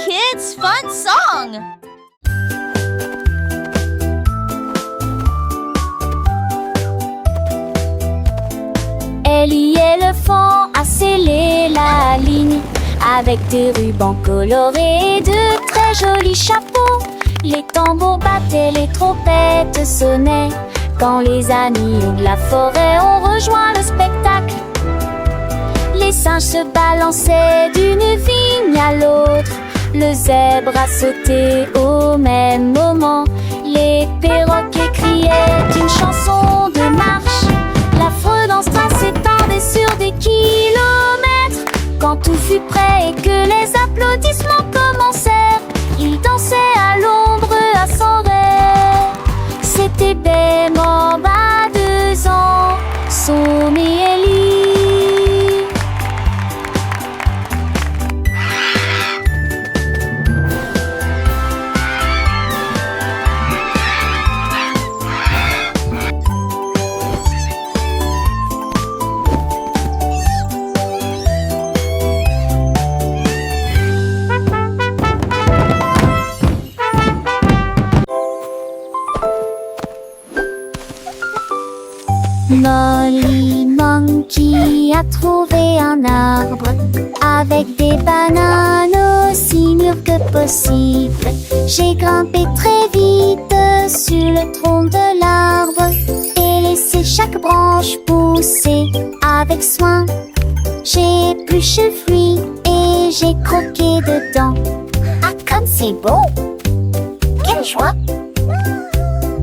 kids' fun song! Ellie éléphant a scellé la ligne avec des rubans colorés et de très jolis chapeaux. Les tambours battaient, les trompettes sonnaient quand les amis de la forêt ont rejoint le spectacle. Les singes se balançaient d'une vigne à l'autre. Le zèbre a sauté au même moment. Les perroquets criaient une chanson de marche. L'affreux dansera s'étendait sur des kilomètres. Quand tout fut prêt et que les applaudissements commencèrent, ils dansaient à l'ombre à son rêve. C'était Bembe à 2 ans, Somme et Ellie. Molly Monkey a trouvé un arbre avec des bananes aussi mûres que possible. J'ai grimpé très vite sur le tronc de l'arbre et laissé chaque branche pousser avec soin. J'ai épluché le fruit et j'ai croqué dedans. Ah, comme c'est beau! Quelle joie!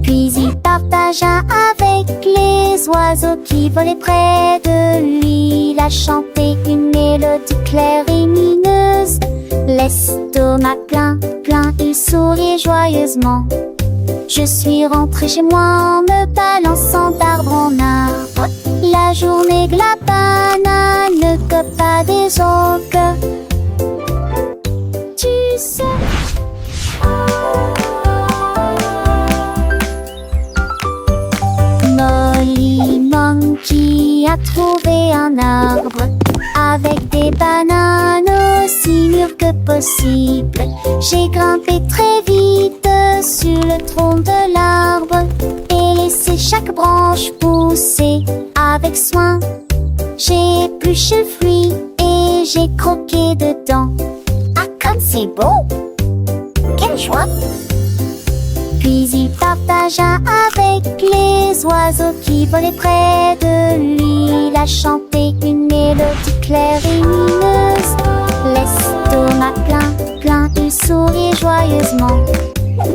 Puis il partagea avec les oiseaux qui volaient près de lui. Il a chanté une mélodie claire et lumineuse. L'estomac plein, il souriait joyeusement. Je suis rentrée chez moi en me balançant d'arbre en arbre. La journée de la banane ne cope pas des autres. Tu sais. Molly Monkey a trouvé un arbre avec des bananes aussi mûres que possible. J'ai grimpé très vite sur le tronc de l'arbre et laissé chaque branche pousser avec soin. J'ai épluché le fruit et j'ai croqué dedans. Ah, comme c'est beau! Quelle joie! Puis il partagea avec les oiseaux qui volaient près de lui. Il a chanté une mélodie claire et lumineuse. L'estomac plein, il souriait joyeusement.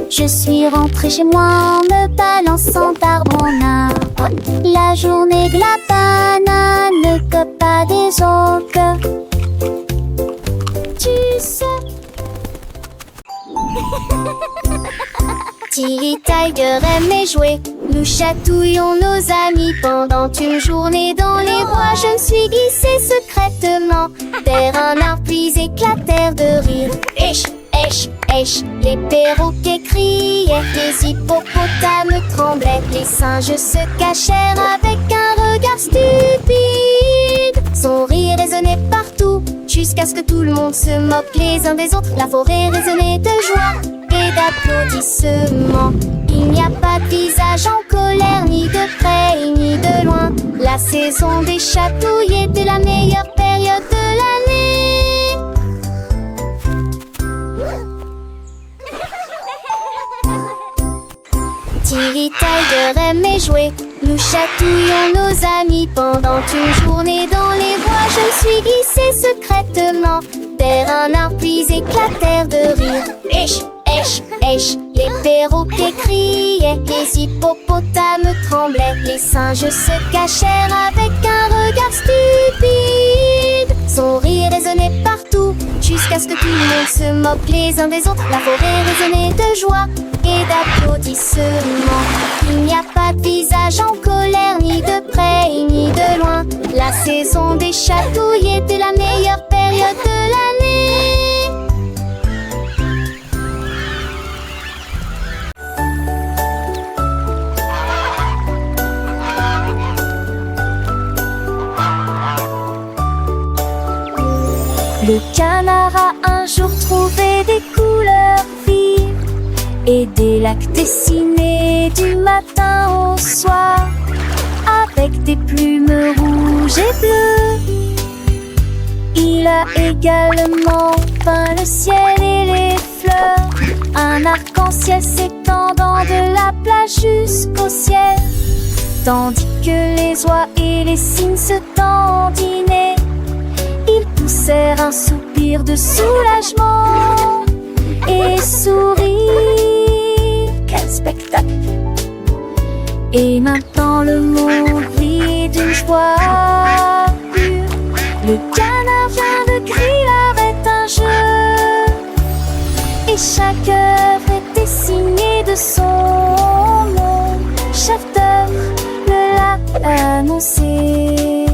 Je suis rentrée chez moi en me balançant d'arbre en arbre. La journée de la banane ne cope pas des autres. Tu sais. Tilly Tiger aimait jouer. Nous chatouillons nos amis pendant une journée dans les bois. Je me suis glissée secrètement vers un arbre puis éclatèrent de rire. Esh, esh, esh, les perroquets criaient, les hippopotames tremblaient, les singes se cachèrent avec un regard stupide. Son rire résonnait partout jusqu'à ce que tout le monde se moque les uns des autres. La forêt résonnait de joie et d'applaudissements. Il n'y a pas de visage en colère, ni de près ni de loin. La saison des chatouilles était la meilleure période de l'année. Tilly Tiger aimait jouer. Nous chatouillons nos amis pendant une journée dans les bois. Je me suis glissée secrètement vers un arbre puis éclatèrent de rire. Esh, esh, esh, les perroquets criaient, les hippopotames tremblaient, les singes se cachèrent avec un regard stupide. Son rire résonnait partout jusqu'à ce que tout le monde se moque les uns des autres. La forêt résonnait de joie et d'applaudissements. Il n'y a pas de visage en colère, ni de près ni de loin. La saison des chatouilles était la meilleure période de l'année. Le canard a un jour trouvé des et des lacs dessinés du matin au soir, avec des plumes rouges et bleues. Il a également peint le ciel et les fleurs, un arc-en-ciel s'étendant de la plage jusqu'au ciel, tandis que les oies et les cygnes se dandinaient. Ils poussèrent un soupir de soulagement et sourirent. Quel spectacle! Et maintenant le monde brille d'une joie pure. Le canard vient de griller avec un jeu, et chaque œuvre était signée de son nom. Chef d'œuvre le l'a annoncé.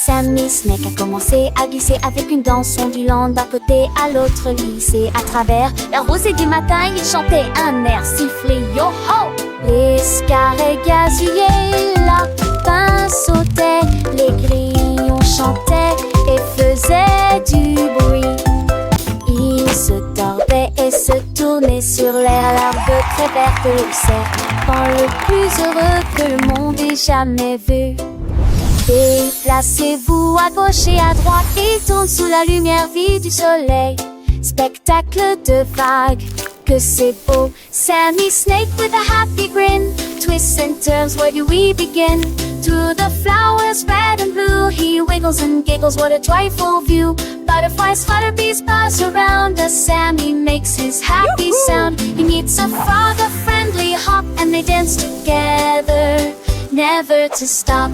Sammy Snake a commencé à glisser avec une danse ondulant d'un côté à l'autre lycée. À travers la rosée du matin, il chantait un air sifflé yo-ho. Les scarets gazouillaient, lapins sautaient, les grillons chantaient et faisaient du bruit. Ils se tordaient et se tournaient sur l'air, l'arbre très vert de serpent le plus heureux que le monde ait jamais vu. Déplacez-vous à gauche et à droite, il tourne sous la lumière vive du soleil. Spectacle de vagues, que c'est beau. Sammy Snake with a happy grin twists and turns, where do we begin? To the flowers red and blue, he wiggles and giggles, what a joyful view. Butterflies flutter, bees buzz around as Sammy makes his happy sound. He meets a frog, a friendly hop, and they dance together, never to stop.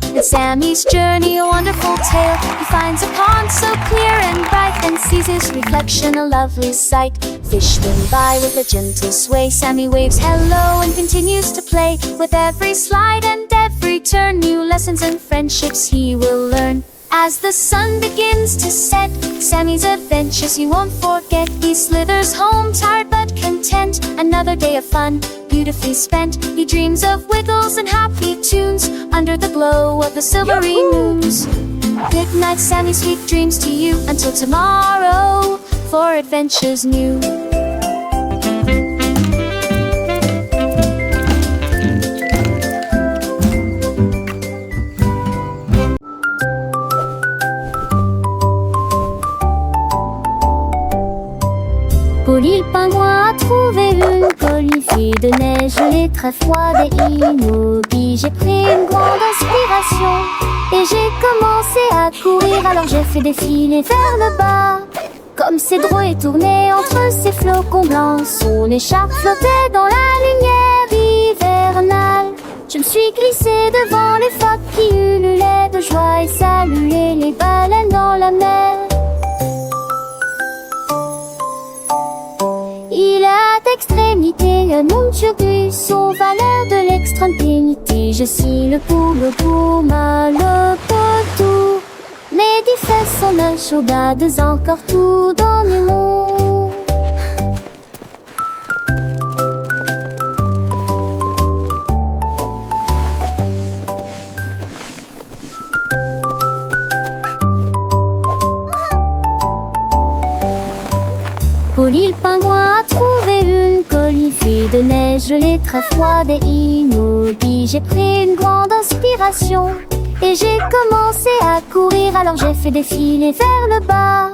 And Sammy's journey a wonderful tale. He finds a pond so clear and bright, and sees his reflection a lovely sight. Fish swim by with a gentle sway. Sammy waves hello and continues to play. With every slide and every turn, new lessons and friendships he will learn. As the sun begins to set, Sammy's adventures he won't forget. He slithers home tired but content. Another day of fun, beautifully spent. He dreams of wiggles and happy tunes under the glow of the silvery moons. Good night, Sammy, sweet dreams to you. Until tomorrow, for adventures new. Polly le pingouin a trouvé une colifie de neige gelée très froide et immobile. J'ai pris une grande inspiration et j'ai commencé à courir. Alors j'ai fait défiler vers le bas, comme ces drôles et tourné entre ces flocons blancs. Son écharpe flottait dans la lumière hivernale. Je me suis glissée devant les phoques qui ululaient de joie et saluaient les baleines dans la mer. Il a d'extrémité un nom turgus, aux valeurs de l'extrême dignité. Je suis le pour mal le potou. Mes 10 fesses sont un chaudades encore tout dans le monde. Polly le pingouin a trouvé une colifie de neige gelée très froide et immobile. J'ai pris une grande inspiration et j'ai commencé à courir. Alors j'ai fait défiler vers le bas,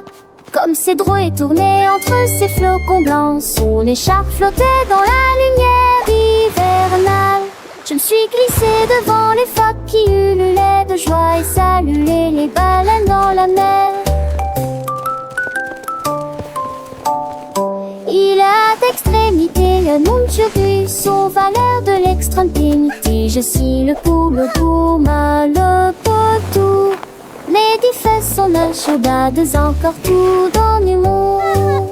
comme ces drôles et tourné entre ces flocons blancs. Son écharpe flottait dans la lumière hivernale. Je me suis glissée devant les phoques qui ululaient de joie et saluaient les baleines dans la mer. Il a d'extrémité un nom turgus, aux valeurs de l'extrême dignité. Je suis le pour mal le potou. Mes 10 fesses sont un chaudades encore tout dans le monde.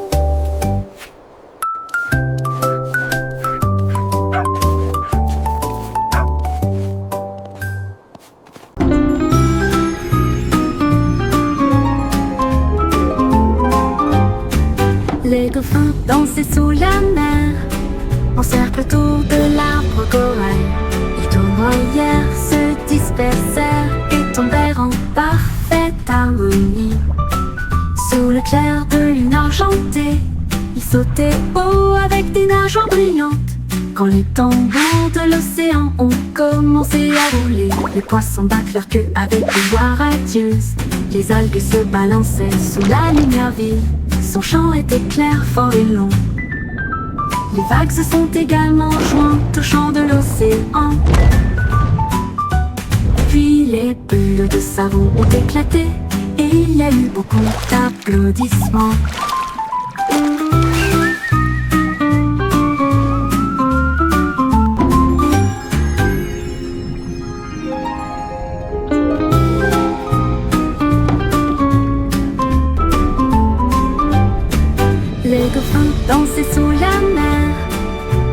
danser sous la mer, en cercle autour de l'arbre corail. Les tournoyères se dispersèrent et tombèrent en parfaite harmonie. Sous le clair de lune argentée, ils sautaient haut avec des nageoires brillantes. Quand les tambours de l'océan ont commencé à rouler, les poissons battent leur queue avec une voix radieuse. Les algues se balançaient sous la lumière vive. Son chant était clair, fort et long. Les vagues se sont également jointes au chant de l'océan. Puis les bulles de savon ont éclaté et il y a eu beaucoup d'applaudissements. Les dauphins dansaient sous la mer,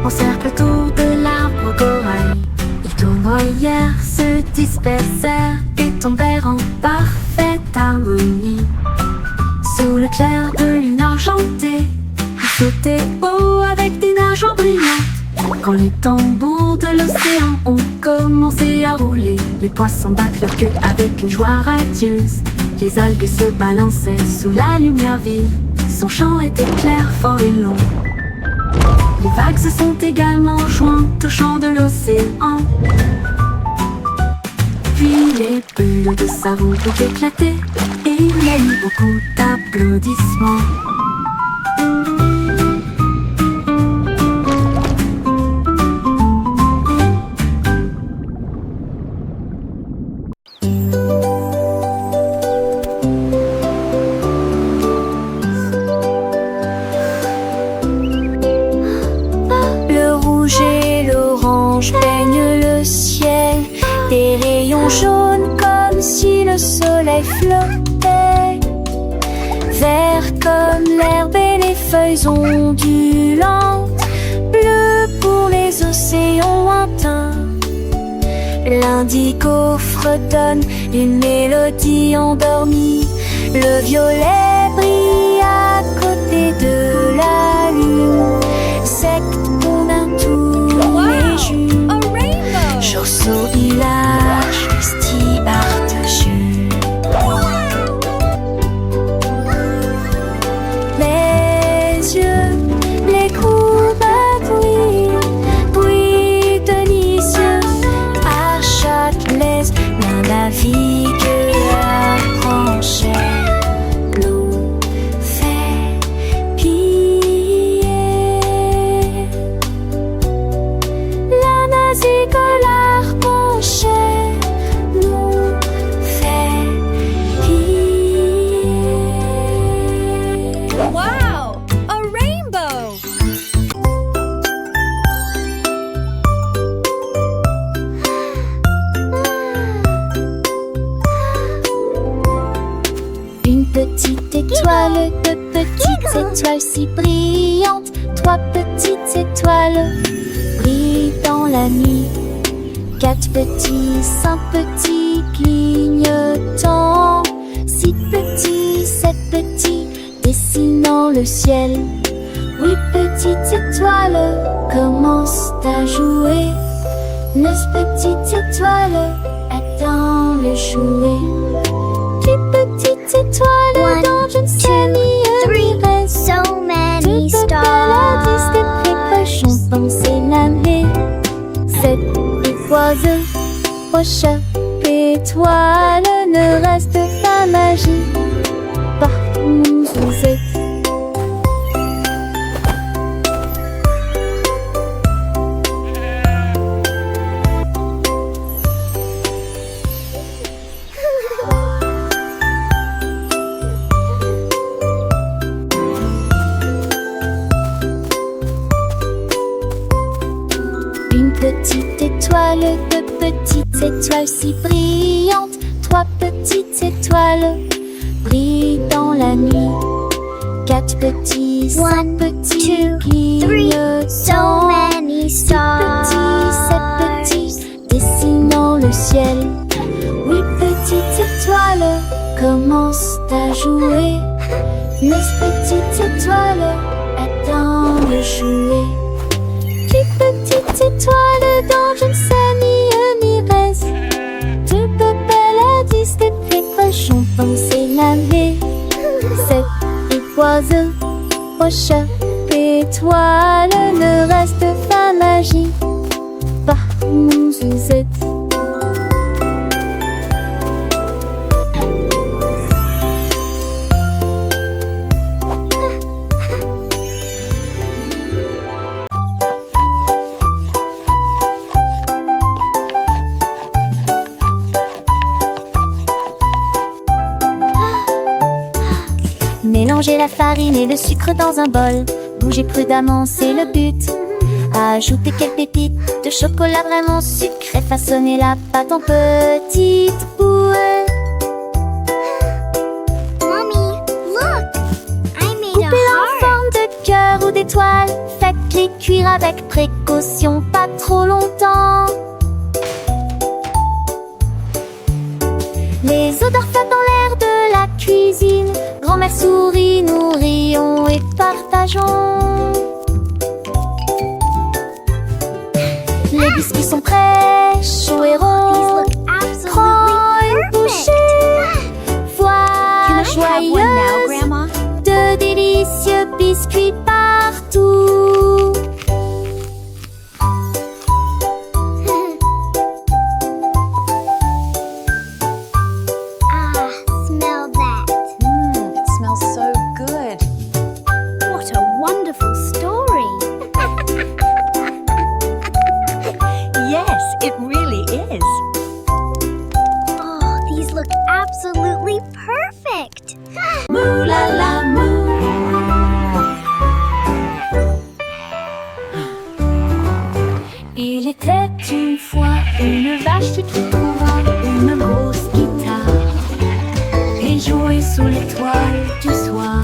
en cercle autour de l'arbre corail. Les tournoyères se dispersèrent et tombèrent en parfaite harmonie. Sous le clair de lune argentée, ils sautaient haut avec des nageoires brillantes. Quand les tambours de l'océan ont commencé à rouler, les poissons battent leur queue avec une joie radieuse. Les algues se balançaient sous la lumière vive. Son chant était clair, fort et long. Les vagues se sont également jointes au chant de l'océan. Puis les bulles de savon ont éclaté et il y a eu beaucoup d'applaudissements. Peignent le ciel, des rayons jaunes comme si le soleil flottait. Vert comme l'herbe et les feuilles ondulantes, bleu pour les océans lointains. L'indigo fredonne une mélodie endormie. Le violet brille à côté de la lune. Secte pour un tour les jumes. Chausseau village, stibard de jus. Mes yeux, les courbes bruit délicieux. À Châtelet, l'un navigue à Franchet. L'eau fait piller. La nazique Wow! A rainbow! Une petite étoile, deux petites étoiles si brillantes, trois petites étoiles brillent dans la nuit. Quatre petits, cinq petits clignotants, six petits, sept petits dessinant le ciel. Huit petites étoiles commencent à jouer. Neuf petites étoiles attendent le jouet. Dix petites étoiles dans une ciel reste. So many Des cochons pensaient l'année. Sept étoiles, roche, étoile, ne reste pas magie. Partout où vous êtes. Une petite étoile, deux petites étoiles si brillantes, trois petites étoiles brillent dans la nuit. Quatre petits, cinq petits clignotants, so many six stars. petits, sept petits dessinant le ciel. Huit petites étoiles commencent à jouer. Neuf petites étoiles attendent dans le jouet. Les petites étoiles dans une semi-reste. De belles à 10 des cochons pensaient laver. Cette oiseau, roche, étoile, ne reste pas magie. Par mon Suzette. Mélangez la farine et le sucre dans un bol. Bougez prudemment, c'est le but. Ajoutez quelques pépites de chocolat vraiment sucré. Façonnez la pâte en petites boules. Mommy, look! I made Coupez-la en a heart. forme de cœur ou d'étoile. Faites-les cuire avec précaution, pas trop longtemps. Les odeurs flottent dans l'air de la cuisine. Grand-mère sourit, nous rions et partageons. Les biscuits sont prêts, chauds et These ronds. look Prends absolutely une bouchée. perfect. Voilà Can I have one now, joyeuse Grandma? de délicieux biscuits partout. Smell that. It smells so good. What a wonderful story. Yes, it really is. Oh, these look absolutely perfect. Mou la la mou. Il était une fois une vache qui trouva une grosse guitare et jouait sous l'étoile du soir.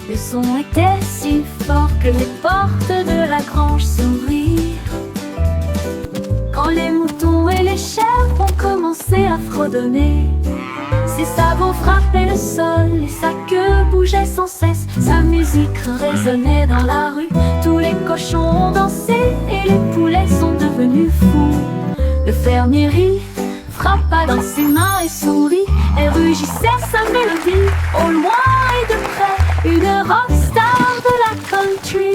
Le son était si fort que les portes de la grange s'ouvrirent. Quand les moutons et les chèvres ont commencé à fredonner, ses sabots frappaient le sol et sa queue bougeait sans cesse. Sa musique résonnait dans la rue, tous les cochons ont dansé et les poulets sont devenus fous. Le fermier rit, frappa dans ses mains et sourit et rugissait sa mélodie. Au loin et de près, une rockstar de la country.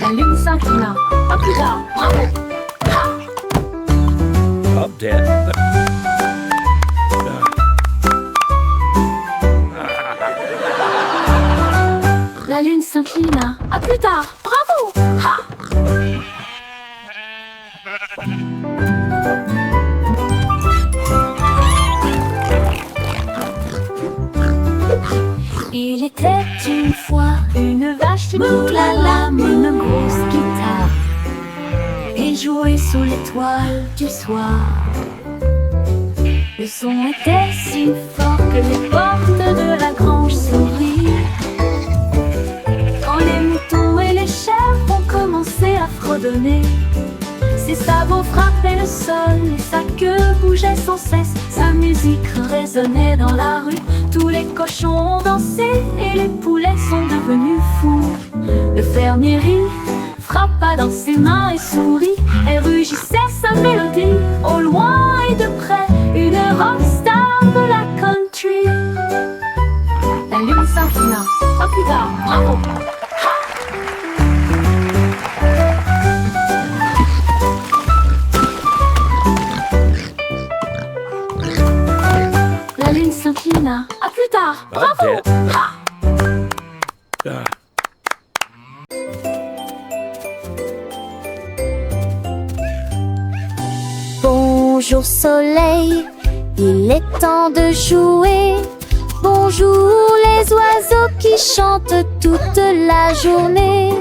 La lune s'inclina, pas plus tard, bravo! Up, Dad. La lune s'inclina. À plus tard. Bravo. Ha! Il était une fois une vache qui la une grosse guitare et jouait sous l'étoile du soir. Le son était si fort que les portes de la grange s'ouvrirent. Quand les moutons et les chèvres ont commencé à fredonner, ses sabots frappaient le sol et sa queue bougeait sans cesse. Sa musique résonnait dans la rue, tous les cochons ont dansé et les poulets sont devenus fous. Le fermier rit, frappa dans ses mains et sourit et rugissait sa mélodie. Au loin et de près, une rockstar de la country. La lune s'inclina. À plus tard. Bravo. La lune s'inclina. À plus tard. Bravo. Bonjour soleil, il est temps de jouer. Bonjour les oiseaux qui chantent toute la journée.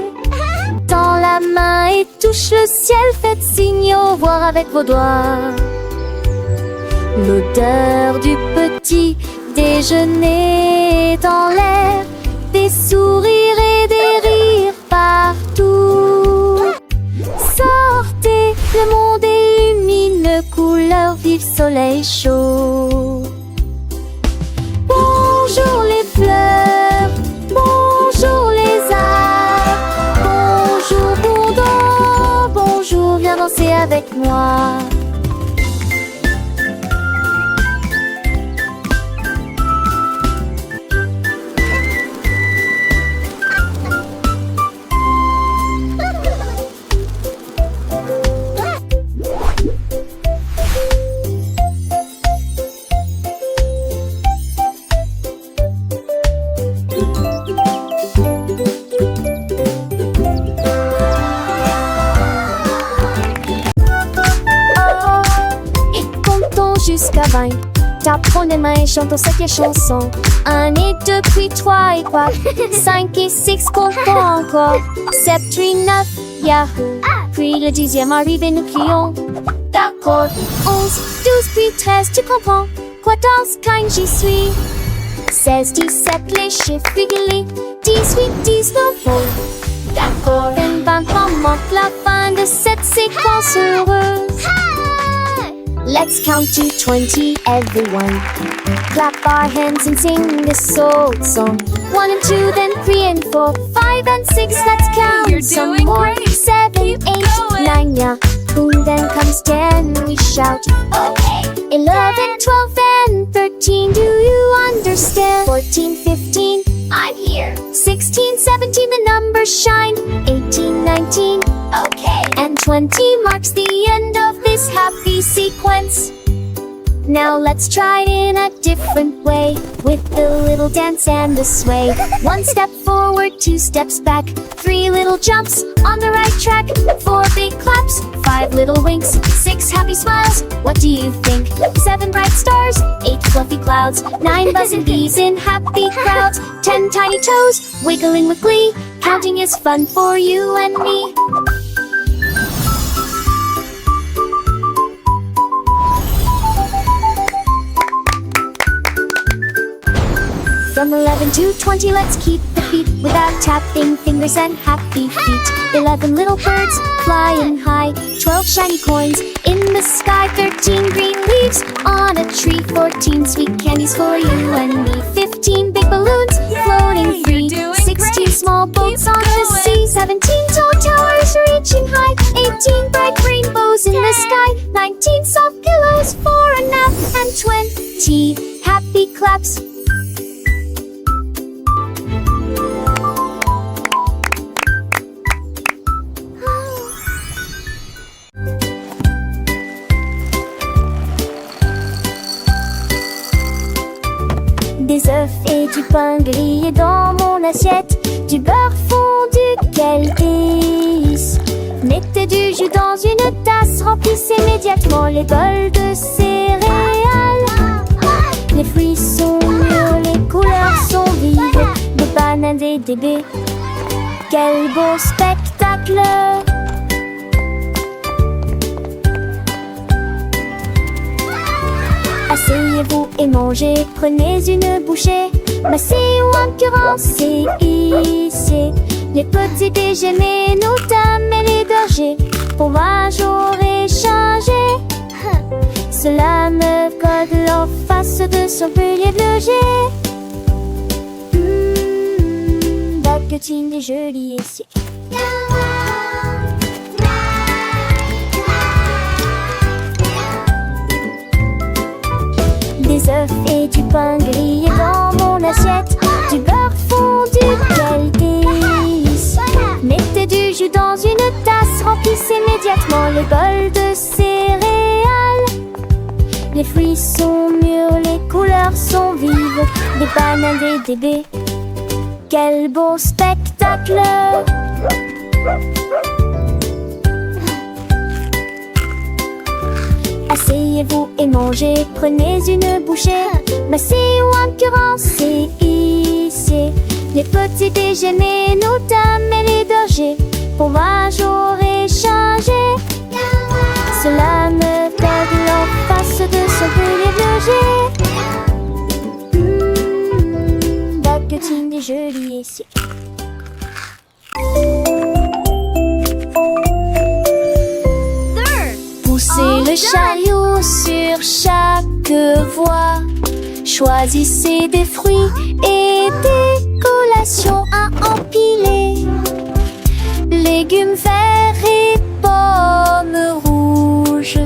Tends la main et touche le ciel, faites signe au revoir avec vos doigts. L'odeur du petit déjeuner dans l'air, des sourires et des rires partout. Sortez, le monde est lumine, couleur vive, soleil chaud. Bonjour les fleurs, bonjour moi. Jusqu'à 20, t'apprends les mains et chantons cette chanson. 1 et 2, puis 3 et 4, 5 et 6, comptons encore. 7, 8, 9, Yahoo! Puis le 10e arrive et nous crions. D'accord. 11, 12, puis 13, tu comprends. 14, 15, j'y suis. 16, 17, les chiffres réguliers. 18, 19, oh. D'accord. 20, monte la fin de cette séquence heureuse. Let's count to 20, everyone. Clap our hands and sing this old song. 1 and 2, then 3 and 4, 5 and 6, let's count You're some doing more. great. 7, Keep 8, going. 9, yeah. Boom, then comes 10, we shout. Okay. 11, 12, and 13, do you understand? 14, 15, I'm here. 16, 17, the numbers shine. 18, 19, okay. And 20 marks the end of this happy sequence. Now let's try it in a different way, with the little dance and the sway. 1 step forward, 2 steps back, 3 little jumps on the right track, 4 big claps, 5 little winks, 6 happy smiles. What do you think? 7 bright stars, 8 fluffy clouds, 9 buzzing bees in happy crowds, 10 tiny toes wiggling with glee. Counting is fun for you and me. From 11 to 20, let's keep the beat without tapping fingers and happy feet. 11 little birds flying high, 12 shiny coins in the sky, 13 green leaves on a tree, 14 sweet candies for you and me, 15 big balloons floating free, You're doing 16 great. small boats Keep on the going. sea, 17 tall towers reaching high, 18 bright rainbows in the sky, 19 soft pillows for a nap, and 20 happy claps. Des œufs et du pain grillé dans mon assiette, du beurre fondu, quel délice. Mettez du jus dans une tasse, remplissez immédiatement les bols de céréales. Les fruits sont mûrs, les couleurs sont vives, des bananes et des baies. Quel beau spectacle! Asseyez-vous et mangez, prenez une bouchée. Massez ou encurancez, hissez les petits déjeuners, nos dames et les bergers. Pour moi j'aurais changé. Cela me colle en face de son pilier de loger. Baguettine et joli ici. Des œufs et du pain grillé dans mon assiette, du beurre fondu, quel délice. Mettez du jus dans une tasse, remplissez immédiatement les bols de céréales. Les fruits sont mûrs, les couleurs sont vives, des bananes et des baies. Quel beau spectacle! Asseyez-vous et mangez, prenez une bouchée. Massez ou encurancez, hissez les petits déjeuners, nos dames et les bergers. Pour moi j'aurais changé. Cela me colle en face de son pilier de loger. Baguettine et joli ici. Poussez le chariot sur chaque voie. Choisissez des fruits et des collations à empiler. Légumes verts et pommes rouges. orange,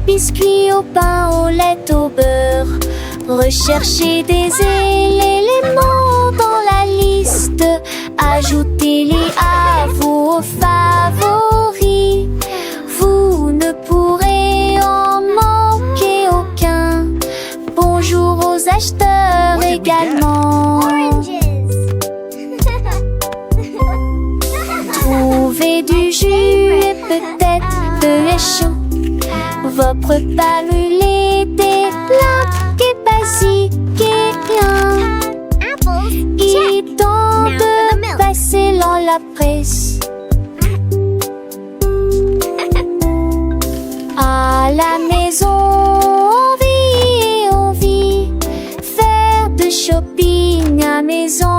biscuits au pain, au lait, au beurre. Recherchez des éléments dans la liste, ajoutez-les à vos favoris. Vous ne pourrez en manquer aucun. Bonjour aux acheteurs What did we get? également. Oranges. Trouvez du jus et peut-être de lait chaud. Vos repas brûlés, des plats et basiques et bien. Apples. Il Check. est temps Now for the de milk. passer dans la presse. À la maison, on vit, faire de shopping à maison,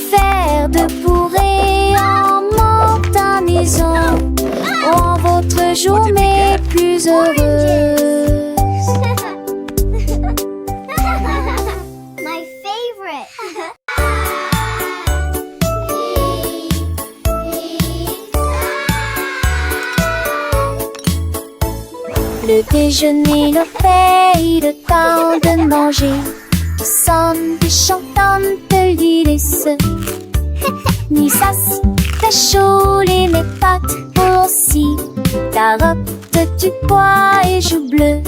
faire de bourrées en menthe à maison, rend votre journée plus heureuse. My favorite. Le déjeuner, le paye, le temps de manger. Ensemble chantantes délices. Ni sas, ta chaud, les mes pâtes aussi. Carottes, du pois et joues bleues.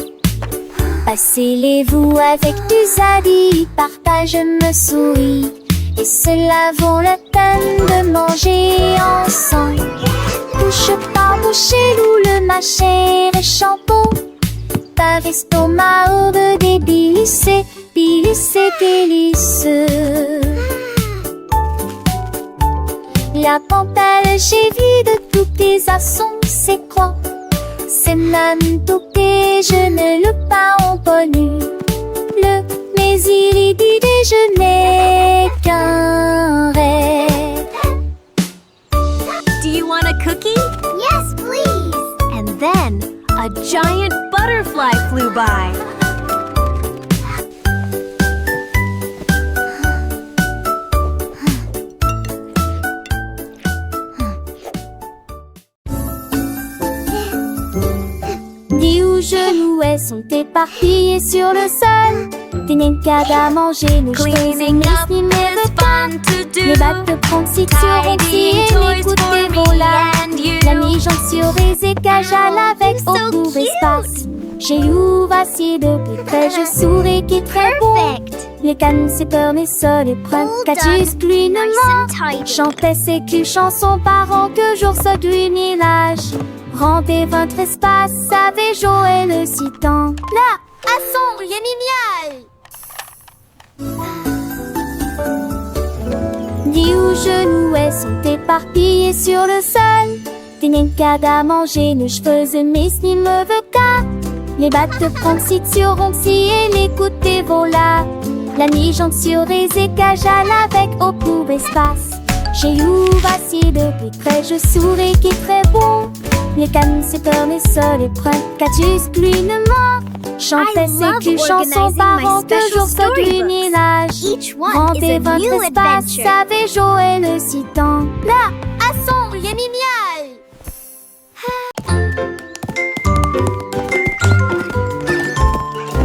Passez-les-vous avec du zadi, partage me sourit. Et cela vaut la peine de manger ensemble. Bouche par bouche, loup le mâcher et shampoo. Par estomac, aube des délices, délices. La panthère, j'ai vu de tous tes assons, c'est quoi? C'est même tout déjeuner, le pain en connu. Mais il dit déjeuner qu'un rêve. Do you want a cookie? Yes, please. And then a giant butterfly flew by. Dis où genoux sont éparpillés sur le sol. Des nencades à manger, nous Cleaning up is fun to do. Les battes de pronciture ont Tidying tiré toys les coups for de me voilà. and you. La mi-jambe sur les écages à l'avec Oh, au so court cute. espace. J'ai eu assis de plus près, je souris qui est très bon. Perfect. Les cannes, c'est peur, mes sols et preuves. All Catus, done. pluie, Nice ne and tidy. chantait ses culs, chansons parents que jour se du village. Rendez votre espace, savez Joël citant. Là, à son, génial. Dis où genoux sont éparpillés sur le sol. Des nencades à manger, nos cheveux mes ni me veut qu'à. Les battes de pronciture ont scié les coups de voilà. La mi-jambe sur les écages à l'avec au court espace. J'ai eu assis de plus près, je souris qui est très bon. Les cannes, c'est peur, mes sols et preuves. Catus, pluie, ne ment. Chantait I ses love culs, chansons organizing parents my que special jour se du storybooks. village. Each one is Rendez a votre new espace, adventure. savez Joël citant. Là, à son, génial.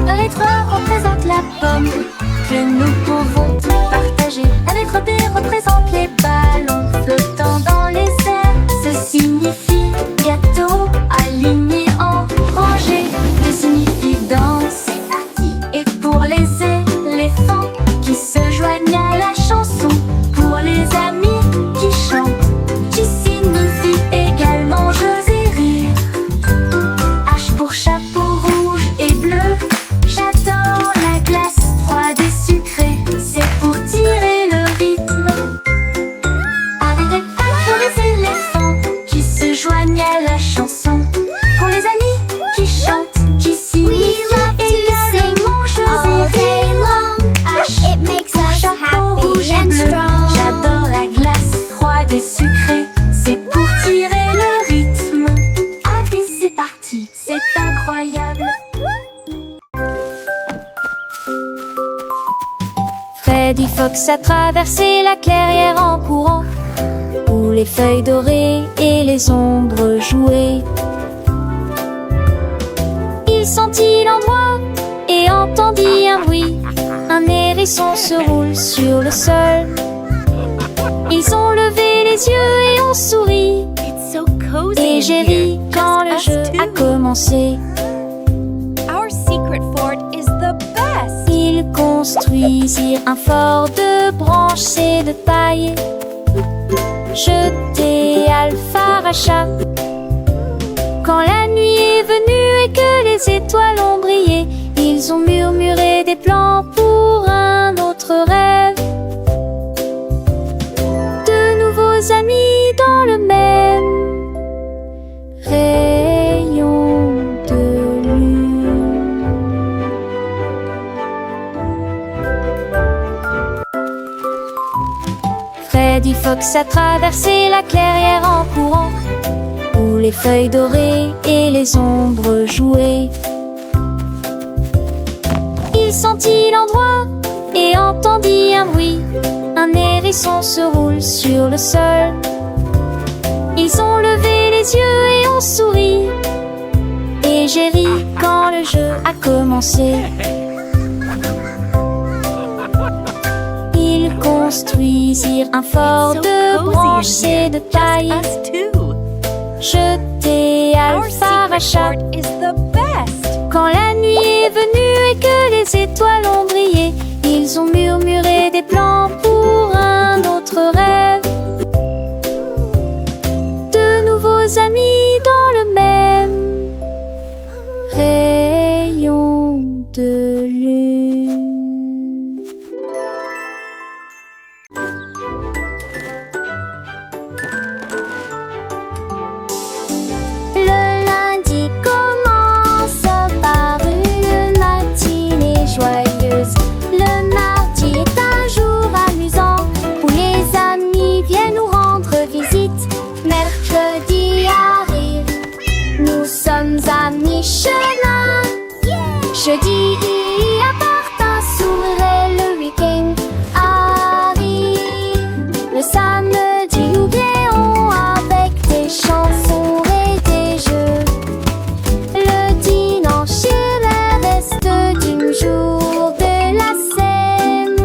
Le lettre représente la pomme que nous pouvons tous partager. La lettre B représente les ballons flottant dans les airs. Ce signifie gâteau aligné en rangée. D signifie danse. Et pour les éléphants qui se joignent à la chanson, pour les amis qui chantent, J signifie également jeux et rire. H pour chapeau rouge et bleu. J'adore la glace froide et sucrée, c'est pour tirer le rythme. Avec pour les éléphants qui se joignent à la chanson, pour les amis qui chantent, qui signifie également jeux all et day rire. long. H It makes us chapeau happy rouge et and bleu. strong. J'adore la glace froide et sucrée, c'est pour tirer le rythme. Allez, c'est parti, c'est incroyable. Freddy Fox a traversé la clairière en courant, où les feuilles dorées et les ombres jouaient. Il sentit l'endroit et entendit un bruit. Un hérisson se roule sur le sol. Ils ont levé les yeux et ont souri. It's so cozy Et in j'ai here. ri quand le Just jeu us a two. commencé. Our secret fort is the best. Ils construisirent un fort de branches et de paille. Jeté Alpharacha. Quand la nuit est venue et que les étoiles ont brillé, ils ont murmuré des plans pour un autre rêve. De nouveaux amis dans le même rayon de lune. Freddy Fox a traversé la clairière en courant, où les feuilles dorées et les ombres jouaient. Il sentit l'endroit et entendit un bruit. Un hérisson se roule sur le sol. Ils ont levé les yeux et ont souri. Et j'ai ri quand le jeu a commencé. Ils construisirent un fort So de cozy in branches here. et de paille. Just us two. Jeté Our secret Alpharacha. fort is the best. Quand la nuit est venue et que les étoiles ont brillé, ils ont murmuré des plans pour un autre rêve. De nouveaux amis dans le même rayon de lune. Le lundi commence par une matinée joyeuse. Le mardi est un jour amusant où les amis viennent nous rendre visite. Mercredi arrive, nous sommes à mi-chemin. Jeudi apporte un sourire et le week-end arrive. Le samedi oublions avec des chansons et des jeux. Le dimanche est le reste du jour de la semaine.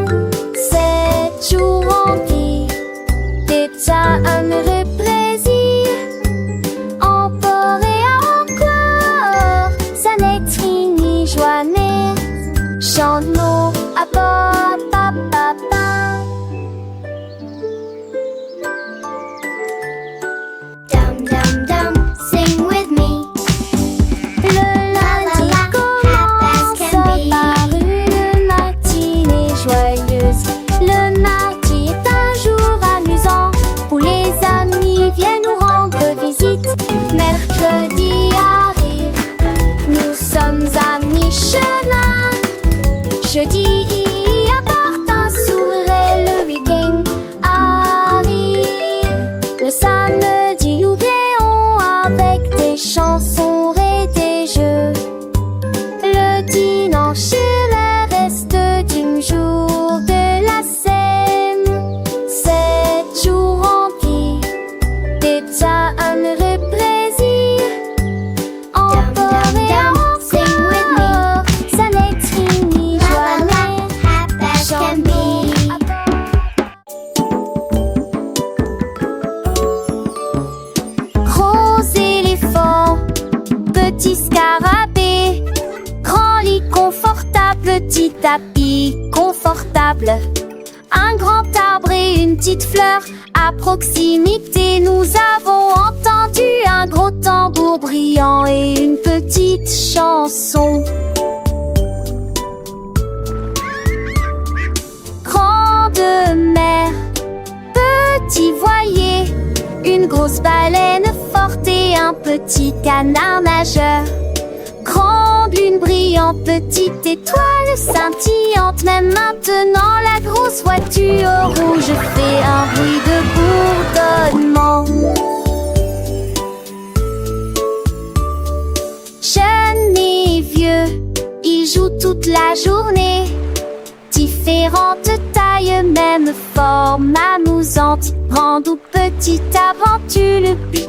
7 jours remplis d'état heureux plaisir. Encore et encore, ça n'est ni joie mais chante-nous à papa papa. Dum dum dum, sing with me. Le lundi commence par une matinée joyeuse. Le mardi est un jour amusant où les amis viennent nous rendre visite. Mercredi arrive, nous sommes à mi-chemin. Jeudi apporte un sourire et le week-end arrive. Le samedi oublions avec des chansons et des jeux. Le dimanche est le reste du jour de la semaine. 7 jours remplis d'état heureux plaisir. Encore et encore, ça n'est ni joie mais As can be. Gros éléphant, petit scarabée, grand lit confortable, petit tapis confortable, un grand arbre et une petite fleur. À proximité, nous avons entendu un gros tambour brillant et une petite chanson. Grande mer, petit voilier, une grosse baleine forte et un petit canard nageur. Grande lune brillante, petite étoile scintillante. Même maintenant la grosse voiture rouge fait un bruit de bourdonnement. Jeunes et vieux, ils jouent toute la journée. Différentes tailles, même forme amusante. Grande ou petite aventure, le but